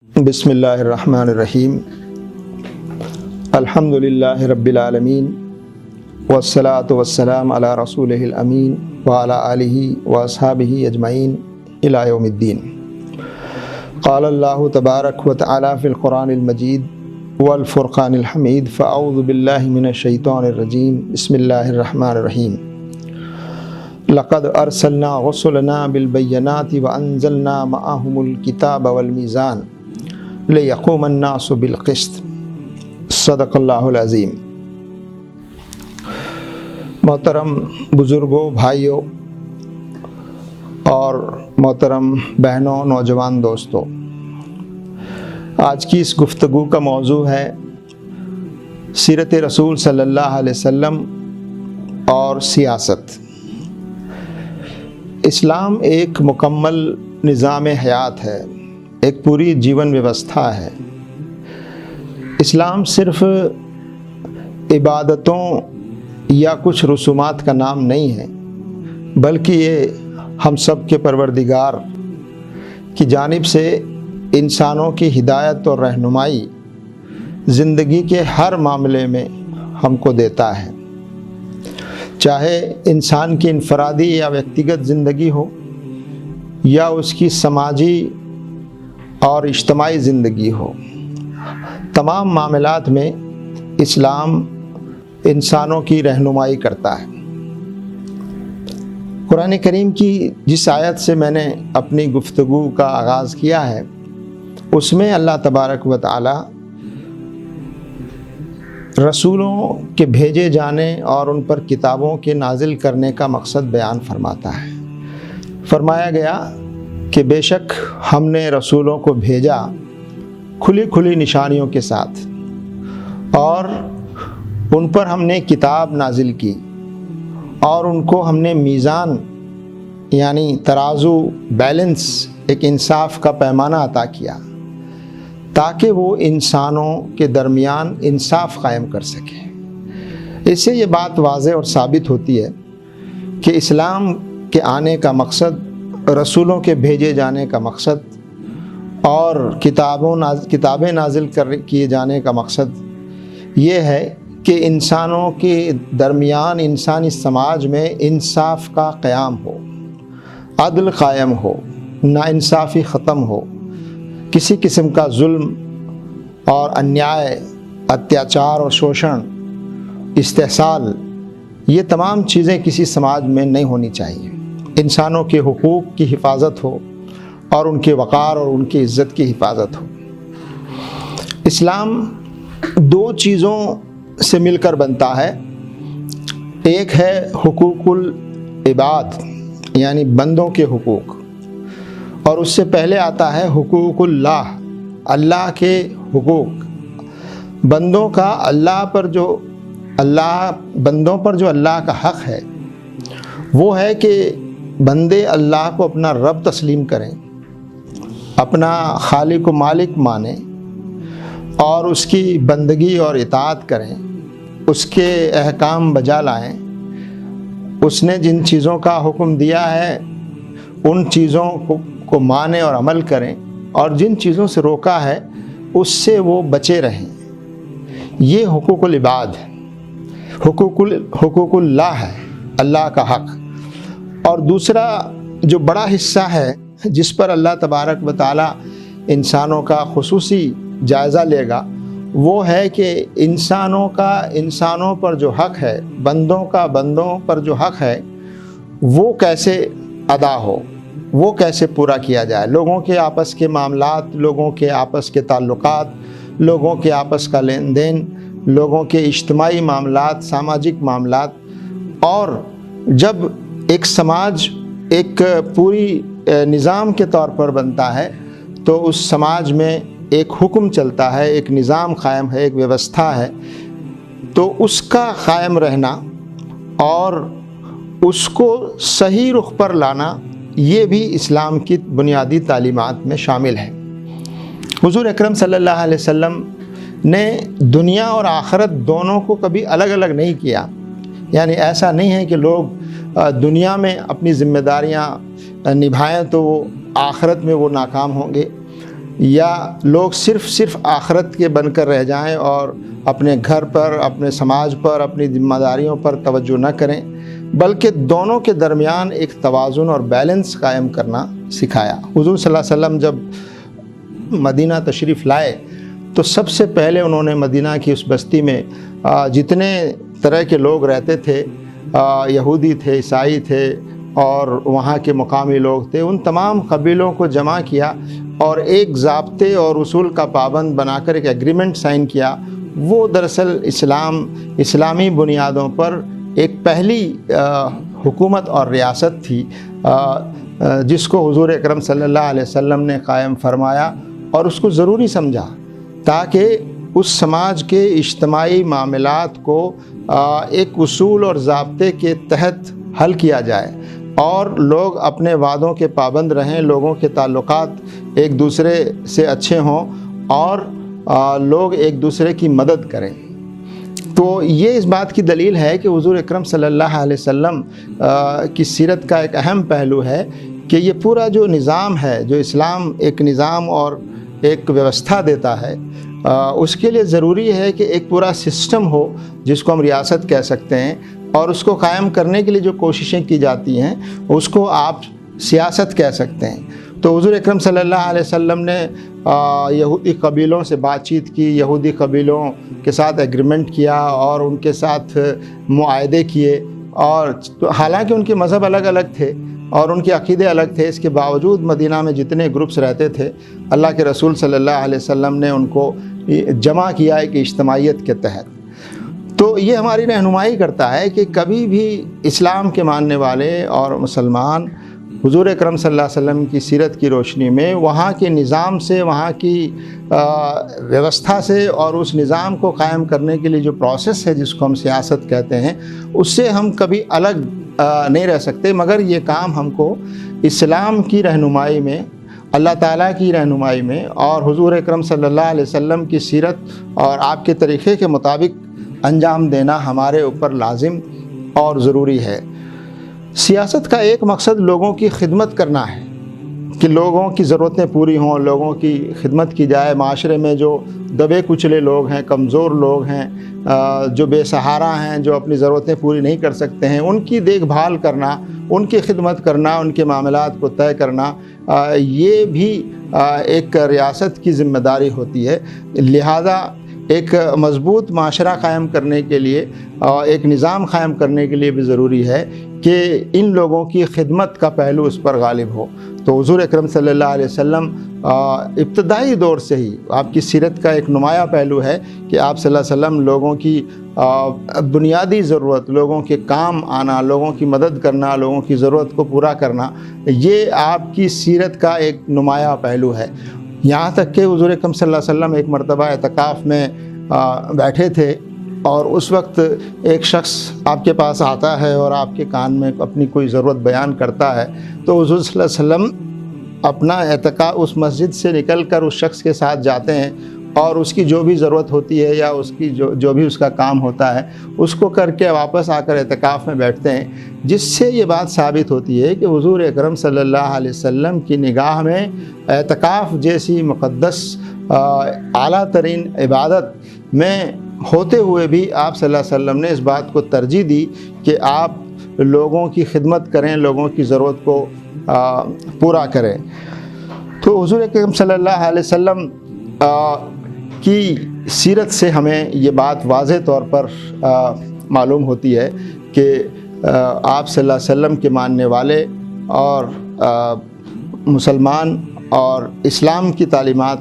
بسم اللہ الرحمن الرحیم الحمدللہ رب العالمین والصلاة والسلام علی رسولہ الامین وعلی آلہ واصحابہ اجمعین الی یوم الدین۔ قال اللہ تبارک و تعالی فی القرآن المجید والفرقان الحمید فاعوذ باللہ من الشیطان الرجیم بسم اللہ الرحمن الرحیم۔ لقد ارسلنا رسلنا بالبینات وانزلنا معهم الکتاب والمیزان لیقوم الناس بالقسط، صدق اللہ العظیم۔ محترم بزرگوں، بھائیوں اور محترم بہنوں، نوجوان دوستوں، آج کی اس گفتگو کا موضوع ہے سیرت رسول صلی اللہ علیہ وسلم اور سیاست۔ اسلام ایک مکمل نظام حیات ہے، ایک پوری جیون ویوستھا ہے۔ اسلام صرف عبادتوں یا کچھ رسومات کا نام نہیں ہے، بلکہ یہ ہم سب کے پروردگار کی جانب سے انسانوں کی ہدایت اور رہنمائی زندگی کے ہر معاملے میں ہم کو دیتا ہے، چاہے انسان کی انفرادی یا ویکتیگت زندگی ہو یا اس کی سماجی اور اجتماعی زندگی ہو۔ تمام معاملات میں اسلام انسانوں کی رہنمائی کرتا ہے۔ قرآن کریم کی جس آیت سے میں نے اپنی گفتگو کا آغاز کیا ہے، اس میں اللہ تبارک و تعالی رسولوں کے بھیجے جانے اور ان پر کتابوں کے نازل کرنے کا مقصد بیان فرماتا ہے۔ فرمایا گیا کہ بے شک ہم نے رسولوں کو بھیجا کھلی کھلی نشانیوں کے ساتھ، اور ان پر ہم نے کتاب نازل کی، اور ان کو ہم نے میزان یعنی ترازو، بیلنس، ایک انصاف کا پیمانہ عطا کیا تاکہ وہ انسانوں کے درمیان انصاف قائم کر سکے۔ اس سے یہ بات واضح اور ثابت ہوتی ہے کہ اسلام کے آنے کا مقصد، رسولوں کے بھیجے جانے کا مقصد اور کتابیں نازل کیے جانے کا مقصد یہ ہے کہ انسانوں کے درمیان، انسانی سماج میں انصاف کا قیام ہو، عدل قائم ہو، ناانصافی ختم ہو، کسی قسم کا ظلم اور انیائے، اتیاچار اور شوشن، استحصال، یہ تمام چیزیں کسی سماج میں نہیں ہونی چاہیے۔ انسانوں کے حقوق کی حفاظت ہو اور ان کے وقار اور ان کی عزت کی حفاظت ہو۔ اسلام دو چیزوں سے مل کر بنتا ہے، ایک ہے حقوق العباد یعنی بندوں کے حقوق، اور اس سے پہلے آتا ہے حقوق اللہ، اللہ کے حقوق۔ بندوں کا بندوں پر جو اللہ کا حق ہے وہ ہے کہ بندے اللہ کو اپنا رب تسلیم کریں، اپنا خالق و مالک مانیں اور اس کی بندگی اور اطاعت کریں، اس کے احکام بجا لائیں۔ اس نے جن چیزوں کا حکم دیا ہے ان چیزوں کو مانیں اور عمل کریں، اور جن چیزوں سے روکا ہے اس سے وہ بچے رہیں۔ یہ حقوق العباد ہے، حقوق اللہ ہے، اللہ کا حق۔ اور دوسرا جو بڑا حصہ ہے جس پر اللہ تبارک و تعالی انسانوں کا خصوصی جائزہ لے گا، وہ ہے کہ انسانوں پر جو حق ہے، بندوں پر جو حق ہے، وہ کیسے ادا ہو، وہ کیسے پورا کیا جائے۔ لوگوں کے آپس کے معاملات، لوگوں کے آپس کے تعلقات، لوگوں کے آپس کا لین دین، لوگوں کے اجتماعی معاملات، سماجک معاملات۔ اور جب ایک سماج ایک پوری نظام کے طور پر بنتا ہے تو اس سماج میں ایک حکم چلتا ہے، ایک نظام قائم ہے، ایک ویوستھا ہے، تو اس کا قائم رہنا اور اس کو صحیح رخ پر لانا، یہ بھی اسلام کی بنیادی تعلیمات میں شامل ہے۔ حضور اکرم صلی اللہ علیہ وسلم نے دنیا اور آخرت دونوں کو کبھی الگ الگ نہیں کیا، یعنی ایسا نہیں ہے کہ لوگ دنیا میں اپنی ذمہ داریاں نبھائیں تو وہ آخرت میں وہ ناکام ہوں گے۔ یا لوگ صرف آخرت کے بن کر رہ جائیں اور اپنے گھر پر، اپنے سماج پر، اپنی ذمہ داریوں پر توجہ نہ کریں، بلکہ دونوں کے درمیان ایک توازن اور بیلنس قائم کرنا سکھایا۔ حضور صلی اللہ علیہ وسلم جب مدینہ تشریف لائے تو سب سے پہلے انہوں نے مدینہ کی اس بستی میں جتنے طرح کے لوگ رہتے تھے، یہودی تھے، عیسائی تھے اور وہاں کے مقامی لوگ تھے، ان تمام قبیلوں کو جمع کیا اور ایک ضابطے اور اصول کا پابند بنا کر ایک ایگریمنٹ سائن کیا۔ وہ دراصل اسلامی بنیادوں پر ایک پہلی حکومت اور ریاست تھی جس کو حضور اکرم صلی اللہ علیہ وسلم نے قائم فرمایا اور اس کو ضروری سمجھا تاکہ اس سماج کے اجتماعی معاملات کو ایک اصول اور ضابطے کے تحت حل کیا جائے اور لوگ اپنے وعدوں کے پابند رہیں، لوگوں کے تعلقات ایک دوسرے سے اچھے ہوں اور لوگ ایک دوسرے کی مدد کریں۔ تو یہ اس بات کی دلیل ہے کہ حضور اکرم صلی اللہ علیہ وسلم کی سیرت کا ایک اہم پہلو ہے کہ یہ پورا جو نظام ہے، جو اسلام ایک نظام اور ایک ویوستھا دیتا ہے، اس کے لیے ضروری ہے کہ ایک پورا سسٹم ہو جس کو ہم ریاست کہہ سکتے ہیں، اور اس کو قائم کرنے کے لیے جو کوششیں کی جاتی ہیں اس کو آپ سیاست کہہ سکتے ہیں۔ تو حضور اکرم صلی اللہ علیہ وسلم نے یہودی قبیلوں سے بات چیت کی، یہودی قبیلوں کے ساتھ ایگریمنٹ کیا اور ان کے ساتھ معاہدے کیے، اور حالانکہ ان کے مذہب الگ الگ تھے اور ان کے عقیدے الگ تھے، اس کے باوجود مدینہ میں جتنے گروپس رہتے تھے اللہ کے رسول صلی اللہ علیہ وسلم نے ان کو جمع کیا ایک اجتماعیت کے تحت۔ تو یہ ہماری رہنمائی کرتا ہے کہ کبھی بھی اسلام کے ماننے والے اور مسلمان حضور اکرم صلی اللہ علیہ وسلم کی سیرت کی روشنی میں وہاں کے نظام سے، وہاں کی ویوستھا سے اور اس نظام کو قائم کرنے کے لیے جو پروسیس ہے جس کو ہم سیاست کہتے ہیں، اس سے ہم کبھی الگ نہیں رہ سکتے، مگر یہ کام ہم کو اسلام کی رہنمائی میں، اللہ تعالیٰ کی رہنمائی میں اور حضور اکرم صلی اللہ علیہ وسلم کی سیرت اور آپ کے طریقے کے مطابق انجام دینا ہمارے اوپر لازم اور ضروری ہے۔ سیاست کا ایک مقصد لوگوں کی خدمت کرنا ہے کہ لوگوں کی ضرورتیں پوری ہوں، لوگوں کی خدمت کی جائے، معاشرے میں جو دبے کچلے لوگ ہیں، کمزور لوگ ہیں، جو بے سہارا ہیں، جو اپنی ضرورتیں پوری نہیں کر سکتے ہیں، ان کی دیکھ بھال کرنا، ان کی خدمت کرنا، ان کے معاملات کو طے کرنا، یہ بھی ایک ریاست کی ذمہ داری ہوتی ہے۔ لہذا ایک مضبوط معاشرہ قائم کرنے کے لیے اور ایک نظام قائم کرنے کے لیے بھی ضروری ہے کہ ان لوگوں کی خدمت کا پہلو اس پر غالب ہو۔ تو حضور اکرم صلی اللہ علیہ وسلم ابتدائی دور سے ہی آپ کی سیرت کا ایک نمایاں پہلو ہے کہ آپ صلی اللہ علیہ وسلم لوگوں کی بنیادی ضرورت، لوگوں کے کام آنا، لوگوں کی مدد کرنا، لوگوں کی ضرورت کو پورا کرنا، یہ آپ کی سیرت کا ایک نمایاں پہلو ہے۔ یہاں تک کہ حضور اکرم صلی اللہ علیہ وسلم ایک مرتبہ اعتکاف میں بیٹھے تھے اور اس وقت ایک شخص آپ کے پاس آتا ہے اور آپ کے کان میں اپنی کوئی ضرورت بیان کرتا ہے، تو حضور صلی اللہ علیہ وسلم اپنا اعتکاف اس مسجد سے نکل کر اس شخص کے ساتھ جاتے ہیں اور اس کی جو بھی ضرورت ہوتی ہے یا اس کی جو بھی اس کا کام ہوتا ہے اس کو کر کے واپس آ کر اعتکاف میں بیٹھتے ہیں، جس سے یہ بات ثابت ہوتی ہے کہ حضور اکرم صلی اللہ علیہ وسلم کی نگاہ میں اعتکاف جیسی مقدس اعلیٰ ترین عبادت میں ہوتے ہوئے بھی آپ صلی اللہ علیہ وسلم نے اس بات کو ترجیح دی کہ آپ لوگوں کی خدمت کریں، لوگوں کی ضرورت کو پورا کریں۔ تو حضور اکرم صلی اللہ علیہ وسلم کی سیرت سے ہمیں یہ بات واضح طور پر معلوم ہوتی ہے کہ آپ صلی اللہ علیہ وسلم کے ماننے والے اور مسلمان اور اسلام کی تعلیمات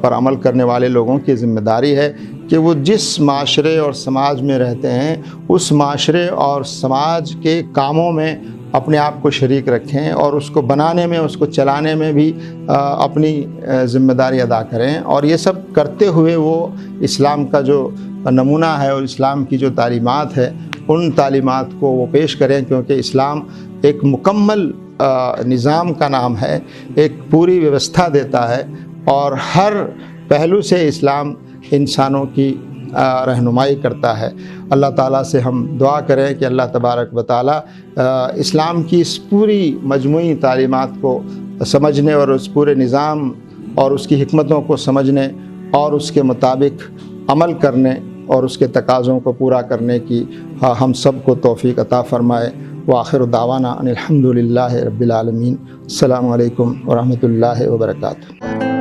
پر عمل کرنے والے لوگوں کی ذمہ داری ہے کہ وہ جس معاشرے اور سماج میں رہتے ہیں اس معاشرے اور سماج کے کاموں میں اپنے آپ کو شریک رکھیں اور اس کو بنانے میں، اس کو چلانے میں بھی اپنی ذمہ داری ادا کریں، اور یہ سب کرتے ہوئے وہ اسلام کا جو نمونہ ہے اور اسلام کی جو تعلیمات ہے ان تعلیمات کو وہ پیش کریں، کیونکہ اسلام ایک مکمل نظام کا نام ہے، ایک پوری ویوستھا دیتا ہے اور ہر پہلو سے اسلام انسانوں کی رہنمائی کرتا ہے۔ اللہ تعالیٰ سے ہم دعا کریں کہ اللہ تبارک و تعالیٰ اسلام کی اس پوری مجموعی تعلیمات کو سمجھنے اور اس پورے نظام اور اس کی حکمتوں کو سمجھنے اور اس کے مطابق عمل کرنے اور اس کے تقاضوں کو پورا کرنے کی ہم سب کو توفیق عطا فرمائے۔ وآخر دعوانا ان الحمد للہ رب العالمین۔ السلام علیکم ورحمۃ اللہ وبرکاتہ۔